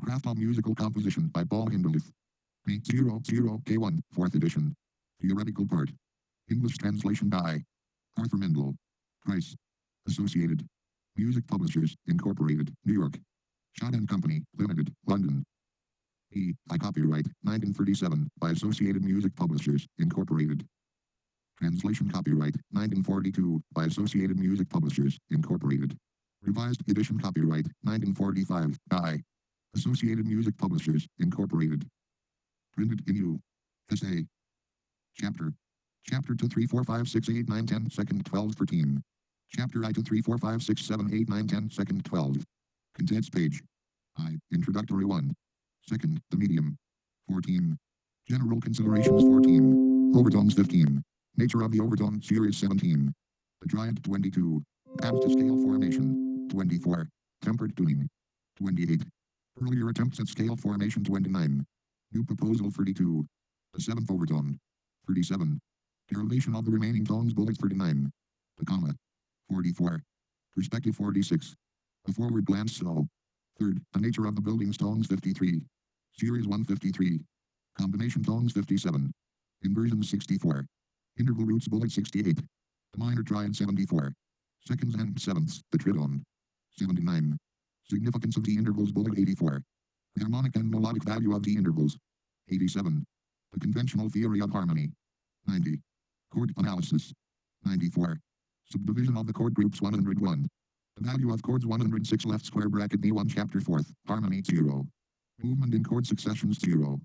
Craft on Musical Composition by Paul Hindemith. P00K1, 4th edition. Theoretical part. English translation by Arthur Mendel. Price. Associated. Music Publishers, Incorporated, New York. Schott and Company, Limited, London. I copyright, 1937, by Associated Music Publishers, Incorporated. Translation copyright, 1942, by Associated Music Publishers, Incorporated. Revised edition copyright, 1945, by Associated Music Publishers, Incorporated. Printed in U.S.A. Chapter. Chapter 2 3 4 5 6 8 9 10 second 12 13. Chapter I 2 3 4 5 6 7 8 9 10 second 12. Contents page. Introductory 1. Second, the medium. 14. General considerations 14. Overtones 15. Nature of the overtone series 17. The triad 22. Paths to scale formation 24. Tempered tuning 28. Earlier attempts at scale formation 29. New proposal 32. The seventh overtone 37. Derivation of the remaining tones bullet 39. The comma 44. Perspective 46. A forward glance slow. Third, the nature of the building's tones 53. Series 153. Combination tones 57. Inversion 64. Interval roots bullet 68. The minor triad 74. Seconds and sevenths, the tritone 79. Significance of the intervals bullet 84. The harmonic and melodic value of the intervals 87. The conventional theory of harmony 90. Chord analysis 94. Subdivision of the chord groups 101. The value of chords 106 left square bracket D1 chapter 4th, harmony 0. Movement in chord successions 0.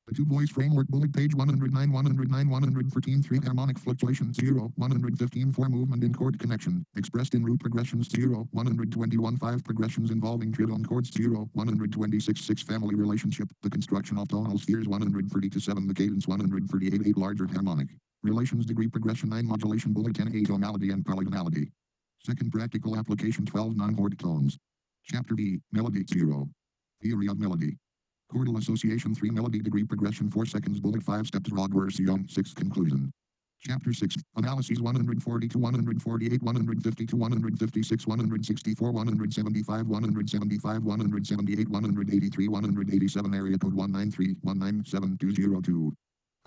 The two-voice framework bullet page 109 113 3 harmonic fluctuations 0 115 4 movement in chord connection expressed in root progressions 0 121 5 progressions involving tritone chords 0 126 6 family relationship the construction of tonal spheres 132 7 the cadence 138 8 larger harmonic relations degree progression 9 modulation bullet 10 atonality and polytonality. Second practical application 12 non-chord tones. Chapter B, Melody 0. Theory of melody. Chordal association 3 melody degree progression 4 seconds bullet 5 steps log version 6 conclusion. Chapter 6, analyses 140 to 148 150 to 156 164 175 175 178 183 187 area code 193 197202.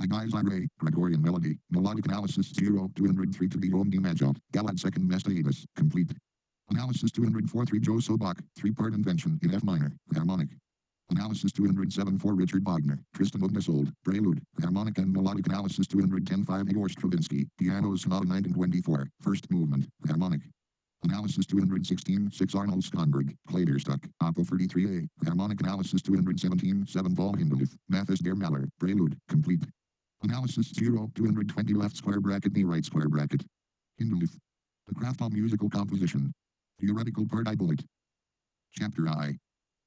Ray, Gregorian melody, melodic analysis 0 203 to the Om D Major, Galad second Mestavis, complete. Analysis 204 3 Joe Sobach, 3-part invention in F minor, harmonic. Analysis 207 for Richard Wagner, Tristan Ugnesold, Prelude, harmonic and melodic analysis 210 5 Igor Stravinsky, piano sonata 1924, first movement, harmonic. Analysis 216 6 Arnold Schönberg, Klaverstück, Oppo 33A, harmonic analysis 217 7 Paul Hindemith, Mathis der Maler, Prelude, complete. Analysis 0 220 left square bracket knee right square bracket. Hindemith. The craft of musical composition. Theoretical part I bullet. Chapter I.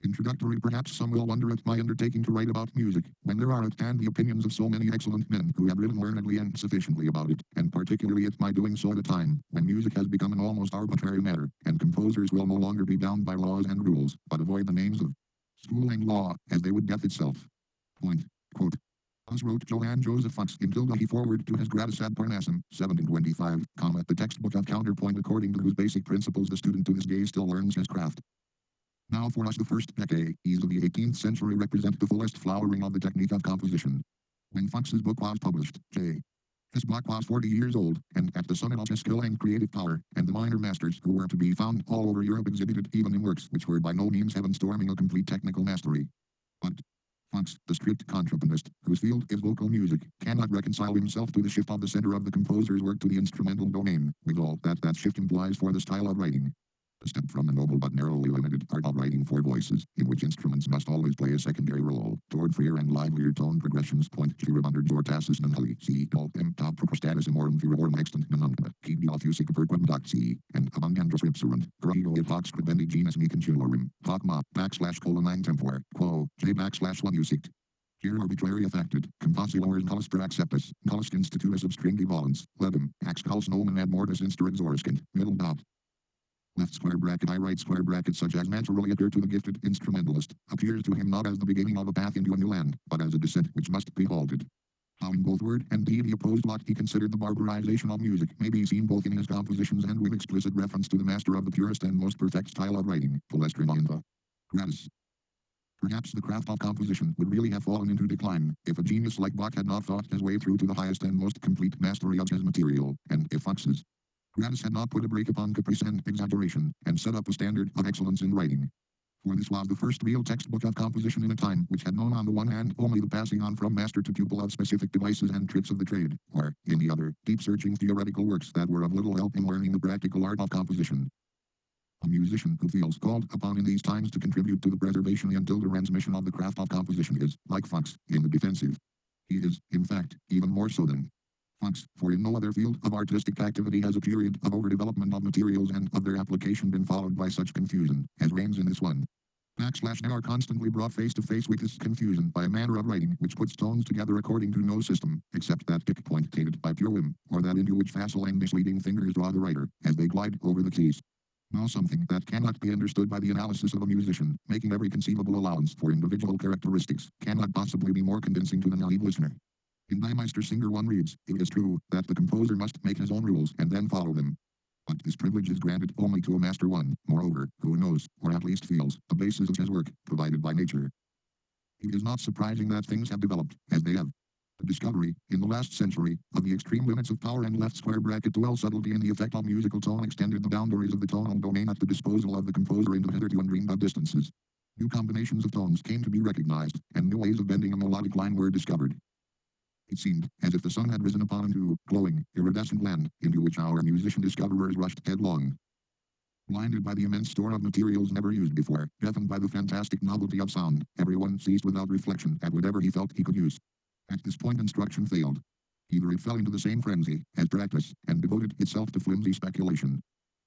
Introductory. Perhaps some will wonder at my undertaking to write about music, when there are at hand the opinions of so many excellent men who have written learnedly and sufficiently about it, and particularly at my doing so at a time when music has become an almost arbitrary matter, and composers will no longer be bound by laws and rules, but avoid the names of school and law, as they would death itself. Point. Quote. Thus wrote Johann Joseph Fuchs in Tilda he forward to his Gratis ad Parnassum, 1725, the textbook of counterpoint according to whose basic principles the student to this day still learns his craft. Now for us the first decades of the 18th century represent the fullest flowering of the technique of composition. When Fuchs's book was published, his book was 40 years old, and at the summit of his skill and creative power, and the minor masters who were to be found all over Europe exhibited even in works which were by no means heaven-storming a complete technical mastery. But Fuchs, the strict contrapunist, whose field is vocal music, cannot reconcile himself to the shift of the center of the composer's work to the instrumental domain, with all that shift implies for the style of writing. The step from the noble but narrowly limited art of writing for voices, in which instruments must always play a secondary role, toward freer and livelier tone progressions. Point Shira under Jortasis Nanhali, C. Dol M. Top Prostatus Amorum Virorum Extant Nanunga, Keep the Offusic Perquem Doc C. And Abundandros Ripsurant, Grahigo it Hox Scribendi Genus Meconchularum, Hoc Ma, /:9 Tempor, Quo, J /1 Usict. Here arbitrary affected, composilors nullus per acceptus, nullus institutus obstringi volens, lebum, ax culs nomen ad mortis inster exorskent, middle dot. Left square bracket I right square bracket such as naturally occur to the gifted instrumentalist, appears to him not as the beginning of a path into a new land, but as a descent which must be halted. How in both word and deed he opposed what he considered the barbarization of music may be seen both in his compositions and with explicit reference to the master of the purest and most perfect style of writing, Palestrin in the Gratis. Perhaps the craft of composition would really have fallen into decline if a genius like Bach had not thought his way through to the highest and most complete mastery of his material, and if Fox's Gratis had not put a brake upon caprice and exaggeration, and set up a standard of excellence in writing. For this was the first real textbook of composition in a time which had known on the one hand only the passing on from master to pupil of specific devices and tricks of the trade, or, in the other, deep-searching theoretical works that were of little help in learning the practical art of composition. A musician who feels called upon in these times to contribute to the preservation until the transmission of the craft of composition is, like Fox, in the defensive. He is, in fact, even more so than Fox, for in no other field of artistic activity has a period of overdevelopment of materials and of their application been followed by such confusion as reigns in this one. They are constantly brought face to face with this confusion by a manner of writing which puts tones together according to no system, except that tick point dictated by pure whim, or that into which facile and misleading fingers draw the writer, as they glide over the keys. Now something that cannot be understood by the analysis of a musician, making every conceivable allowance for individual characteristics, cannot possibly be more convincing to the naive listener. In Die Meistersinger one reads, it is true that the composer must make his own rules and then follow them. But this privilege is granted only to a master one, moreover, who knows, or at least feels, the basis of his work, provided by nature. It is not surprising that things have developed, as they have. The discovery, in the last century, of the extreme limits of power and left square bracket dual subtlety in the effect of musical tone extended the boundaries of the tonal domain at the disposal of the composer into hitherto undreamed of distances. New combinations of tones came to be recognized, and new ways of bending a melodic line were discovered. It seemed as if the sun had risen upon a new, glowing, iridescent land, into which our musician discoverers rushed headlong. Blinded by the immense store of materials never used before, deafened by the fantastic novelty of sound, everyone seized without reflection at whatever he felt he could use. At this point instruction failed. Either it fell into the same frenzy as practice, and devoted itself to flimsy speculation,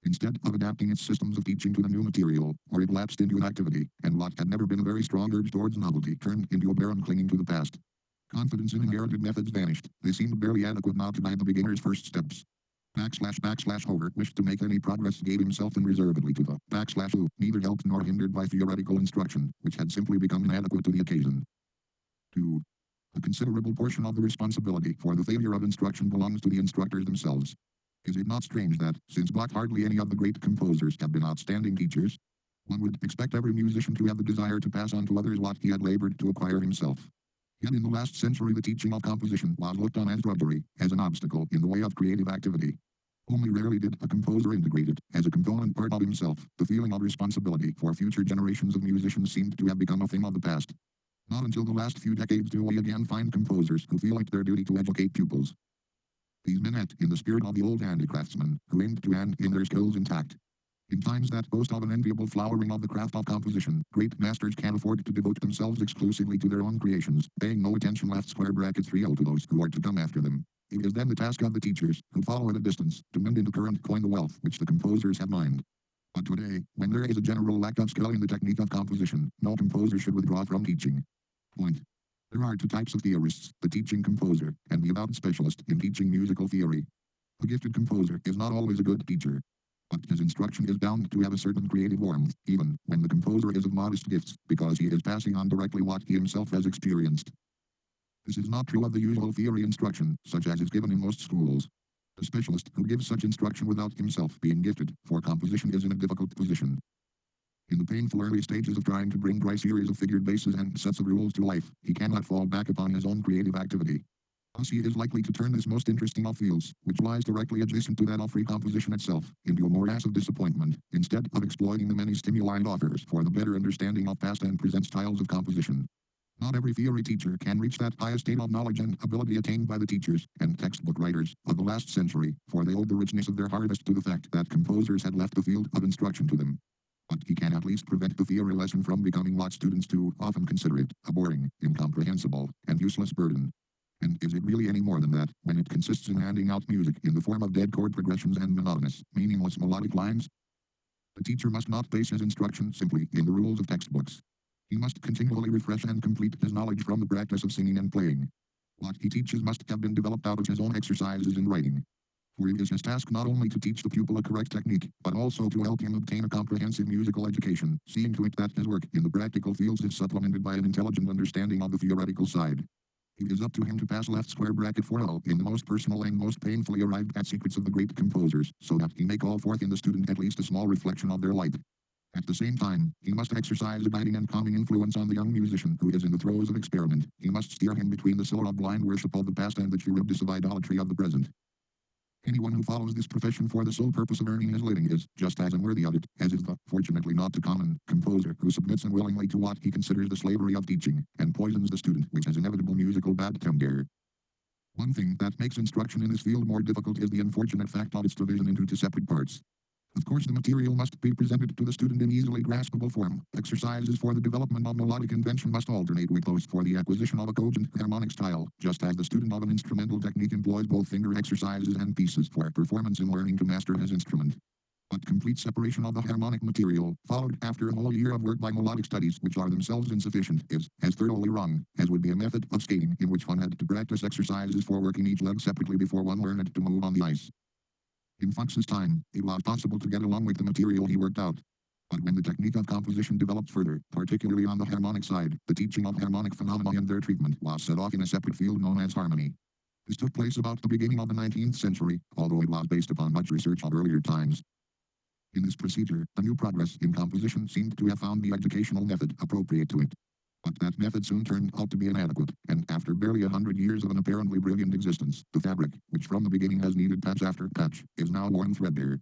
instead of adapting its systems of teaching to the new material, or it lapsed into inactivity, and what had never been a very strong urge towards novelty turned into a barren clinging to the past. Confidence in inherited methods vanished. They seemed barely adequate now to guide the beginner's first steps. Hover wished to make any progress, gave himself unreservedly to the who neither helped nor hindered by theoretical instruction, which had simply become inadequate to the occasion. 2. A considerable portion of the responsibility for the failure of instruction belongs to the instructors themselves. Is it not strange that, since Bach hardly any of the great composers have been outstanding teachers, one would expect every musician to have the desire to pass on to others what he had labored to acquire himself. Yet in the last century the teaching of composition was looked on as drudgery, as an obstacle in the way of creative activity. Only rarely did a composer integrate it, as a component part of himself. The feeling of responsibility for future generations of musicians seemed to have become a thing of the past. Not until the last few decades do we again find composers who feel it their duty to educate pupils. These men act in the spirit of the old handicraftsmen, who aimed to hand in their skills intact. In times that boast of an enviable flowering of the craft of composition, great masters can afford to devote themselves exclusively to their own creations, paying no attention left square brackets 3L to those who are to come after them. It is then the task of the teachers, who follow at a distance, to mend into current coin the wealth which the composers have mined. But today, when there is a general lack of skill in the technique of composition, no composer should withdraw from teaching. Point. There are two types of theorists, the teaching composer, and the avowed specialist in teaching musical theory. A gifted composer is not always a good teacher, but his instruction is bound to have a certain creative warmth, even when the composer is of modest gifts, because he is passing on directly what he himself has experienced. This is not true of the usual theory instruction, such as is given in most schools. The specialist who gives such instruction without himself being gifted for composition is in a difficult position. In the painful early stages of trying to bring dry series of figured bases and sets of rules to life, he cannot fall back upon his own creative activity. Thus he is likely to turn this most interesting of fields, which lies directly adjacent to that of free composition itself, into a morass of disappointment, instead of exploiting the many stimuli it offers for the better understanding of past and present styles of composition. Not every theory teacher can reach that high state of knowledge and ability attained by the teachers and textbook writers of the last century, for they owed the richness of their harvest to the fact that composers had left the field of instruction to them. But he can at least prevent the theory lesson from becoming what students too often consider it, a boring, incomprehensible, and useless burden. And is it really any more than that, when it consists in handing out music in the form of dead chord progressions and monotonous, meaningless melodic lines? The teacher must not base his instruction simply in the rules of textbooks. He must continually refresh and complete his knowledge from the practice of singing and playing. What he teaches must have been developed out of his own exercises in writing. For it is his task not only to teach the pupil a correct technique, but also to help him obtain a comprehensive musical education, seeing to it that his work in the practical fields is supplemented by an intelligent understanding of the theoretical side. It is up to him to pass left square bracket 4L in the most personal and most painfully arrived at secrets of the great composers, so that he may call forth in the student at least a small reflection of their light. At the same time, he must exercise a guiding and calming influence on the young musician who is in the throes of experiment. He must steer him between the soul of blind worship of the past and the Charybdis of idolatry of the present. Anyone who follows this profession for the sole purpose of earning his living is just as unworthy of it as is the, fortunately not the common, composer who submits unwillingly to what he considers the slavery of teaching and poisons the student with his inevitable musical bad temper. One thing that makes instruction in this field more difficult is the unfortunate fact of its division into two separate parts. Of course, the material must be presented to the student in easily graspable form. Exercises for the development of melodic invention must alternate with those for the acquisition of a cogent harmonic style, just as the student of an instrumental technique employs both finger exercises and pieces for performance in learning to master his instrument. But complete separation of the harmonic material, followed after a whole year of work by melodic studies which are themselves insufficient, is as thoroughly wrong as would be a method of skating in which one had to practice exercises for working each leg separately before one learned to move on the ice. In Fox's time, it was possible to get along with the material he worked out. But when the technique of composition developed further, particularly on the harmonic side, the teaching of harmonic phenomena and their treatment was set off in a separate field known as harmony. This took place about the beginning of the 19th century, although it was based upon much research of earlier times. In this procedure, a new progress in composition seemed to have found the educational method appropriate to it. But that method soon turned out to be inadequate, and after barely 100 years of an apparently brilliant existence, the fabric, which from the beginning has needed patch after patch, is now worn threadbare.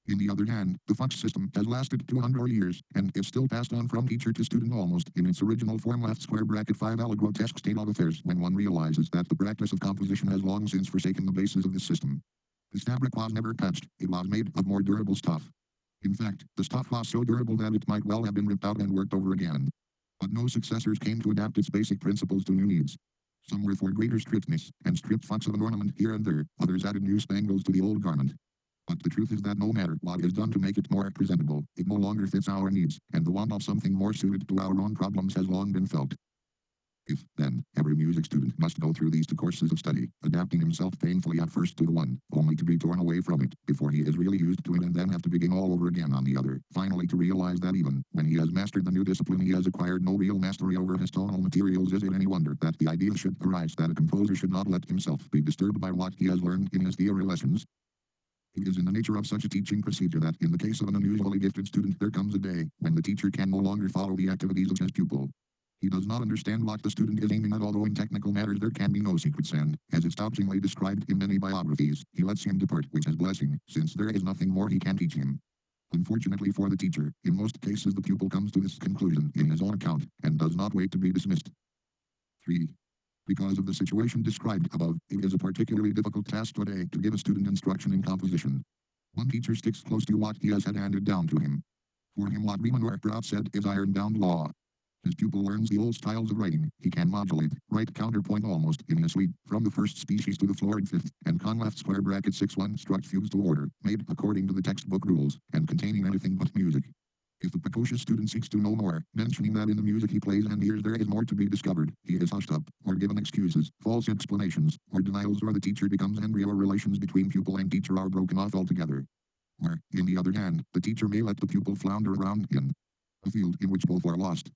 In the other hand, the Fox system has lasted 200 years, and is still passed on from teacher to student almost in its original form left square bracket 5 a grotesque state of affairs when one realizes that the practice of composition has long since forsaken the basis of this system. This fabric was never patched, it was made of more durable stuff. In fact, the stuff was so durable that it might well have been ripped out and worked over again. But no successors came to adapt its basic principles to new needs. Some were for greater strictness, and stripped Fox of an ornament here and there, others added new spangles to the old garment. But the truth is that no matter what is done to make it more presentable, it no longer fits our needs, and the want of something more suited to our own problems has long been felt. If, then, every music student must go through these two courses of study, adapting himself painfully at first to the one, only to be torn away from it, before he is really used to it and then have to begin all over again on the other, finally to realize that even when he has mastered the new discipline he has acquired no real mastery over his tonal materials, is it any wonder that the idea should arise that a composer should not let himself be disturbed by what he has learned in his theory lessons? It is in the nature of such a teaching procedure that, in the case of an unusually gifted student, there comes a day when the teacher can no longer follow the activities of his pupil. He does not understand what the student is aiming at, although in technical matters there can be no secrets, and, as it's touchingly described in many biographies, he lets him depart with his blessing, since there is nothing more he can teach him. Unfortunately for the teacher, in most cases the pupil comes to this conclusion in his own account, and does not wait to be dismissed. 3. Because of the situation described above, it is a particularly difficult task today to give a student instruction in composition. One teacher sticks close to what he has had handed down to him. For him what Riemann or Prout said is iron-bound law. His pupil learns the old styles of writing. He can modulate, write counterpoint almost in a suite, from the first species to the florid fifth, and con left square bracket 6-1 struct fugues to order, made according to the textbook rules, and containing anything but music. If the precocious student seeks to know more, mentioning that in the music he plays and hears there is more to be discovered, he is hushed up, or given excuses, false explanations, or denials, or the teacher becomes angry, or relations between pupil and teacher are broken off altogether. Or, in the other hand, the teacher may let the pupil flounder around in a field in which both are lost.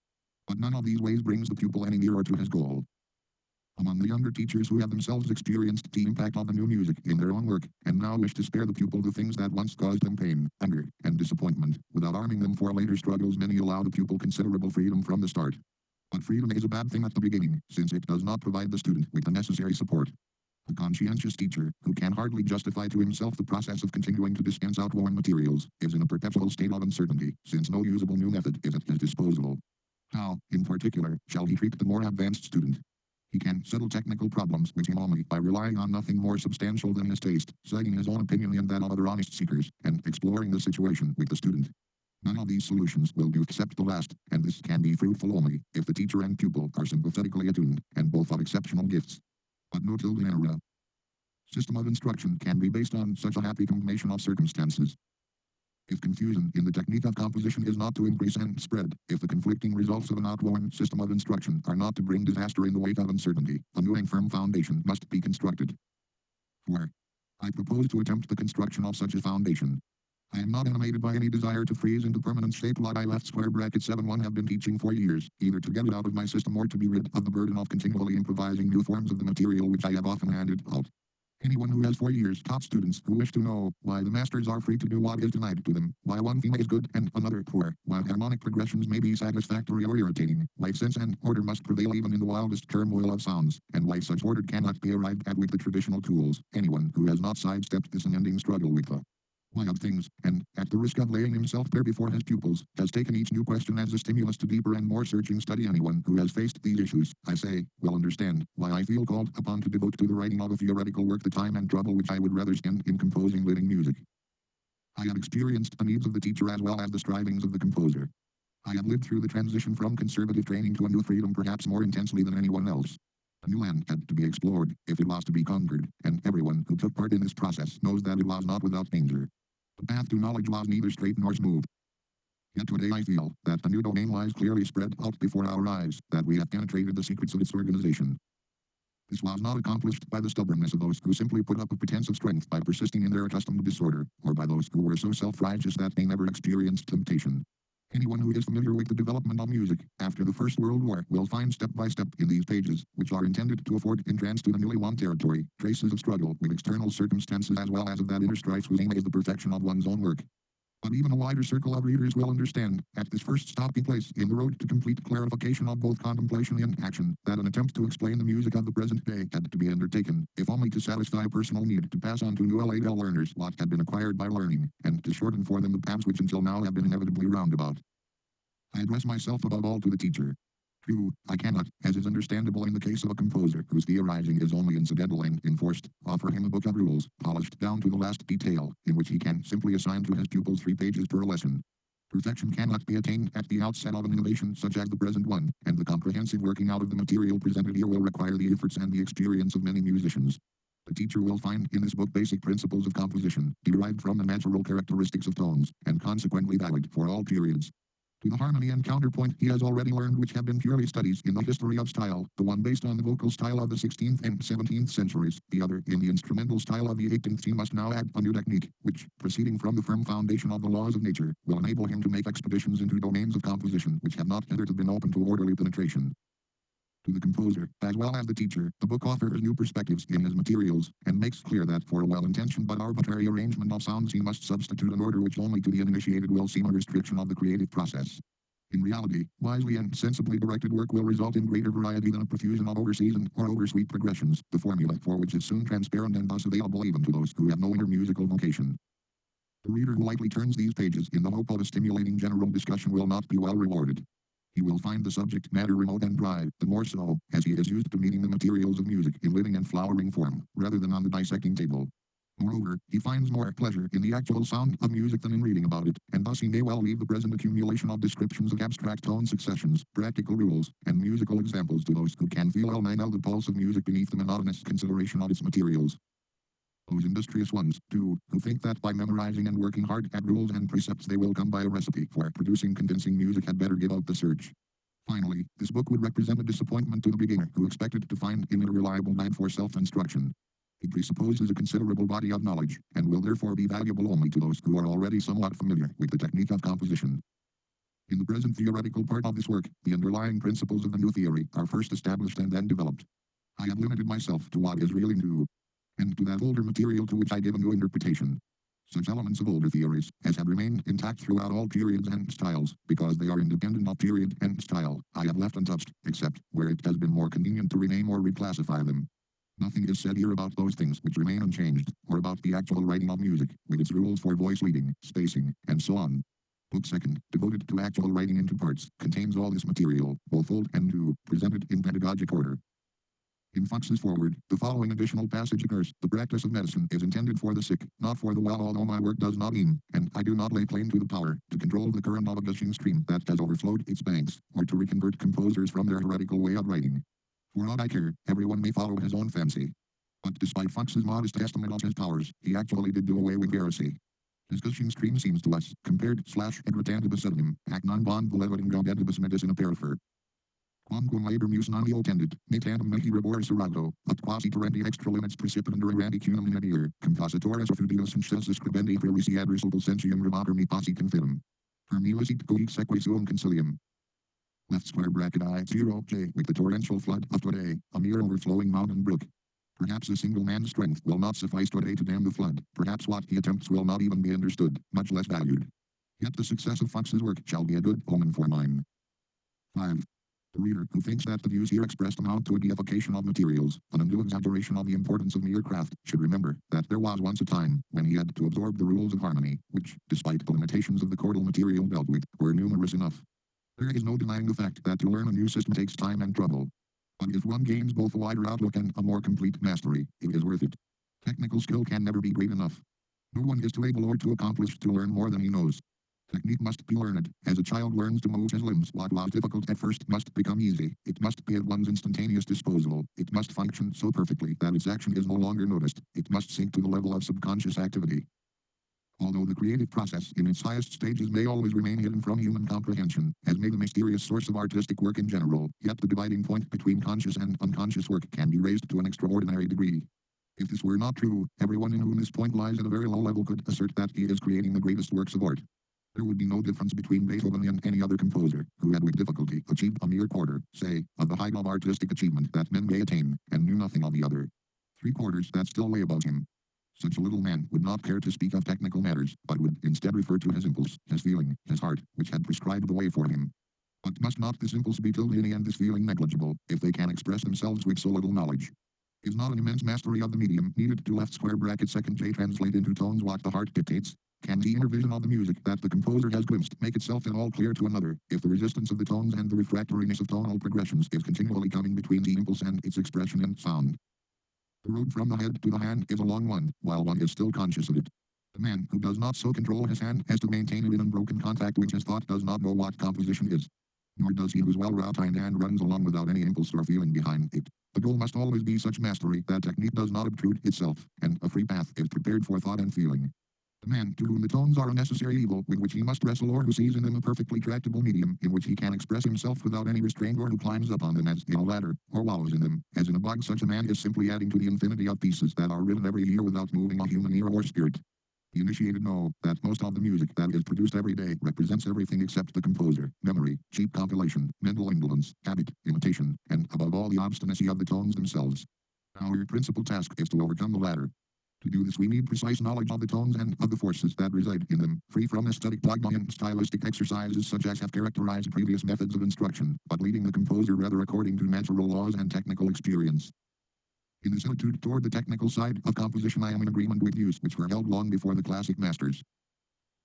But none of these ways brings the pupil any nearer to his goal. Among the younger teachers who have themselves experienced the impact of the new music in their own work, and now wish to spare the pupil the things that once caused them pain, anger, and disappointment, without arming them for later struggles, many allow the pupil considerable freedom from the start. But freedom is a bad thing at the beginning, since it does not provide the student with the necessary support. A conscientious teacher, who can hardly justify to himself the process of continuing to dispense outworn materials, is in a perpetual state of uncertainty, since no usable new method is at his disposal. How, in particular, shall he treat the more advanced student? He can settle technical problems with him only by relying on nothing more substantial than his taste, citing his own opinion and that of other honest seekers, and exploring the situation with the student. None of these solutions will do except the last, and this can be fruitful only if the teacher and pupil are sympathetically attuned, and both have exceptional gifts. But no till the system of instruction can be based on such a happy combination of circumstances. If confusion in the technique of composition is not to increase and spread, if the conflicting results of an outworn system of instruction are not to bring disaster in the wake of uncertainty, a new and firm foundation must be constructed. 4. I propose to attempt the construction of such a foundation. I am not animated by any desire to freeze into permanent shape what I left square bracket 7-1 have been teaching for years, either to get it out of my system or to be rid of the burden of continually improvising new forms of the material which I have often handed out. Anyone who has 4 years taught students who wish to know why the masters are free to do what is denied to them, why one theme is good and another poor, while harmonic progressions may be satisfactory or irritating, why sense and order must prevail even in the wildest turmoil of sounds, and why such order cannot be arrived at with the traditional tools. Anyone who has not sidestepped this unending struggle with the why of things, and, at the risk of laying himself bare before his pupils, has taken each new question as a stimulus to deeper and more searching study. Anyone who has faced these issues, I say, will understand why I feel called upon to devote to the writing of a theoretical work the time and trouble which I would rather spend in composing living music. I have experienced the needs of the teacher as well as the strivings of the composer. I have lived through the transition from conservative training to a new freedom perhaps more intensely than anyone else. A new land had to be explored if it was to be conquered, and everyone who took part in this process knows that it was not without danger. The path to knowledge was neither straight nor smooth. Yet today I feel that a new domain lies clearly spread out before our eyes, that we have penetrated the secrets of its organization. This was not accomplished by the stubbornness of those who simply put up a pretense of strength by persisting in their accustomed disorder, or by those who were so self-righteous that they never experienced temptation. Anyone who is familiar with the development of music after the First World War will find step by step in these pages, which are intended to afford entrance to the newly won territory, traces of struggle with external circumstances as well as of that inner strife whose aim is the perfection of one's own work. But even a wider circle of readers will understand, at this first stopping place in the road to complete clarification of both contemplation and action, that an attempt to explain the music of the present day had to be undertaken, if only to satisfy a personal need to pass on to new LAL learners what had been acquired by learning, and to shorten for them the paths which until now have been inevitably roundabout. I address myself above all to the teacher. True, I cannot, as is understandable in the case of a composer whose theorizing is only incidental and enforced, offer him a book of rules, polished down to the last detail, in which he can simply assign to his pupils 3 pages per lesson. Perfection cannot be attained at the outset of an innovation such as the present one, and the comprehensive working out of the material presented here will require the efforts and the experience of many musicians. The teacher will find in this book basic principles of composition, derived from the natural characteristics of tones, and consequently valid for all periods. To the harmony and counterpoint he has already learned which have been purely studies in the history of style, the one based on the vocal style of the 16th and 17th centuries, the other in the instrumental style of the 18th. He must now add a new technique, which, proceeding from the firm foundation of the laws of nature, will enable him to make expeditions into domains of composition which have not hitherto been open to orderly penetration. To the composer, as well as the teacher, the book offers new perspectives in his materials, and makes clear that for a well-intentioned but arbitrary arrangement of sounds he must substitute an order which only to the uninitiated will seem a restriction of the creative process. In reality, wisely and sensibly directed work will result in greater variety than a profusion of overseasoned or oversweet progressions, the formula for which is soon transparent and thus available even to those who have no inner musical vocation. The reader who lightly turns these pages in the hope of a stimulating general discussion will not be well rewarded. He will find the subject matter remote and dry, the more so, as he is used to meeting the materials of music in living and flowering form, rather than on the dissecting table. Moreover, he finds more pleasure in the actual sound of music than in reading about it, and thus he may well leave the present accumulation of descriptions of abstract tone successions, practical rules, and musical examples to those who can feel well-nigh the pulse of music beneath the monotonous consideration of its materials. Those industrious ones, too, who think that by memorizing and working hard at rules and precepts they will come by a recipe for producing convincing music had better give up the search. Finally, this book would represent a disappointment to the beginner who expected to find in it a reliable guide for self-instruction. It presupposes a considerable body of knowledge, and will therefore be valuable only to those who are already somewhat familiar with the technique of composition. In the present theoretical part of this work, the underlying principles of the new theory are first established and then developed. I have limited myself to what is really new, and to that older material to which I give a new interpretation. Such elements of older theories as have remained intact throughout all periods and styles, because they are independent of period and style, I have left untouched, except where it has been more convenient to rename or reclassify them. Nothing is said here about those things which remain unchanged, or about the actual writing of music, with its rules for voice leading, spacing, and so on. Book 2nd, devoted to actual writing into parts, contains all this material, both old and new, presented in pedagogic order. In Fox's foreword, the following additional passage occurs: "The practice of medicine is intended for the sick, not for the well, although my work does not aim, and I do not lay claim to the power, to control the current of a gushing stream that has overflowed its banks, or to reconvert composers from their heretical way of writing. For aught I care, everyone may follow his own fancy." But despite Fox's modest estimate of his powers, he actually did do away with heresy. His gushing stream seems to us, compared / egretantibus enim, ac non bon volevetim gaudentibus medicina perifer. Quamquam labor mus non eo tendit, me tandem mihi rebor serato, ut quasi torrenti extra limits precipitandum erandi cunum in adire, compositores orfudios and scelsus scribendi perisi adrisul sentium remoter me posse confidum. Per me licit coic seque suum concilium. Left square bracket I, 0, J, with the torrential flood of today, a mere overflowing mountain brook. Perhaps a single man's strength will not suffice today to dam the flood. Perhaps what he attempts will not even be understood, much less valued. Yet the success of Fox's work shall be a good omen for mine. 5. The reader who thinks that the views here expressed amount to a deification of materials, an undue exaggeration of the importance of mere craft, should remember that there was once a time when he had to absorb the rules of harmony, which, despite the limitations of the chordal material dealt with, were numerous enough. There is no denying the fact that to learn a new system takes time and trouble. But if one gains both a wider outlook and a more complete mastery, it is worth it. Technical skill can never be great enough. No one is too able or too accomplished to learn more than he knows. Technique must be learned. As a child learns to move his limbs, what was difficult at first must become easy. It must be at one's instantaneous disposal. It must function so perfectly that its action is no longer noticed. It must sink to the level of subconscious activity. Although the creative process in its highest stages may always remain hidden from human comprehension, as may the mysterious source of artistic work in general, yet the dividing point between conscious and unconscious work can be raised to an extraordinary degree. If this were not true, everyone in whom this point lies at a very low level could assert that he is creating the greatest works of art. There would be no difference between Beethoven and any other composer, who had with difficulty achieved a mere quarter, say, of the height of artistic achievement that men may attain, and knew nothing of the other. 3/4 that still lay above him. Such a little man would not care to speak of technical matters, but would instead refer to his impulse, his feeling, his heart, which had prescribed the way for him. But must not this impulse be tiny and this feeling negligible, if they can express themselves with so little knowledge? Is not an immense mastery of the medium needed to left square bracket second J translate into tones what the heart dictates? Can the inner vision of the music that the composer has glimpsed make itself at all clear to another, if the resistance of the tones and the refractoriness of tonal progressions is continually coming between the impulse and its expression in sound? The road from the head to the hand is a long one, while one is still conscious of it. The man who does not so control his hand as to maintain it in unbroken contact with his thought does not know what composition is. Nor does he whose well-routined hand runs along without any impulse or feeling behind it. The goal must always be such mastery that technique does not obtrude itself, and a free path is prepared for thought and feeling. The man to whom the tones are a necessary evil with which he must wrestle, or who sees in them a perfectly tractable medium in which he can express himself without any restraint, or who climbs up on them as in a ladder, or wallows in them as in a bog, such a man is simply adding to the infinity of pieces that are written every year without moving a human ear or spirit. The initiated know that most of the music that is produced every day represents everything except the composer, memory, cheap compilation, mental indolence, habit, imitation, and above all the obstinacy of the tones themselves. Our principal task is to overcome the latter. To do this we need precise knowledge of the tones and of the forces that reside in them, free from aesthetic dogma and stylistic exercises such as have characterized previous methods of instruction, but leading the composer rather according to natural laws and technical experience. In this attitude toward the technical side of composition I am in agreement with views which were held long before the classic masters.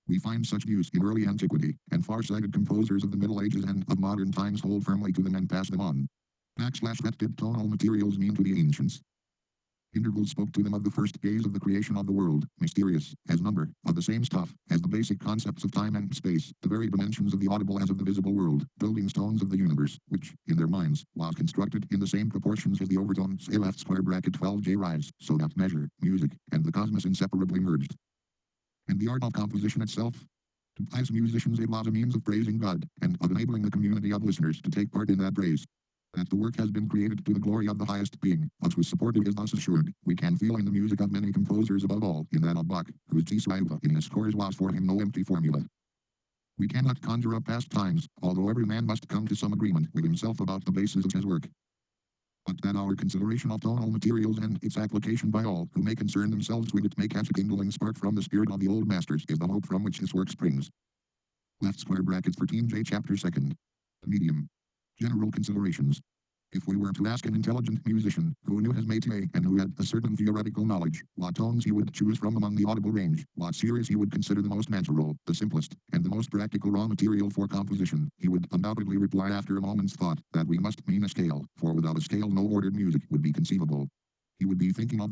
We find such views in early antiquity, and far-sighted composers of the Middle Ages and of modern times hold firmly to them and pass them on. What did tonal materials mean to the ancients? Intervals spoke to them of the first days of the creation of the world, mysterious, as number, of the same stuff, as the basic concepts of time and space, the very dimensions of the audible as of the visible world, building stones of the universe, which, in their minds, was constructed in the same proportions as the overtone, say left square bracket 12J rise, so that measure, music, and the cosmos inseparably merged. And the art of composition itself? To pious musicians it was a means of praising God, and of enabling the community of listeners to take part in that praise. That the work has been created to the glory of the highest being, of whose support it is thus assured, we can feel in the music of many composers, above all, in that of Bach, whose G Saiva in his scores was for him no empty formula. We cannot conjure up past times, although every man must come to some agreement with himself about the basis of his work. But that our consideration of tonal materials and its application by all who may concern themselves with it may catch a kindling spark from the spirit of the old masters is the hope from which this work springs. Left square bracket 13J chapter 2nd. The medium. General considerations. If we were to ask an intelligent musician, who knew his métier and who had a certain theoretical knowledge, what tones he would choose from among the audible range, what series he would consider the most natural, the simplest, and the most practical raw material for composition, he would undoubtedly reply after a moment's thought that we must mean a scale, for without a scale no ordered music would be conceivable. He would be thinking of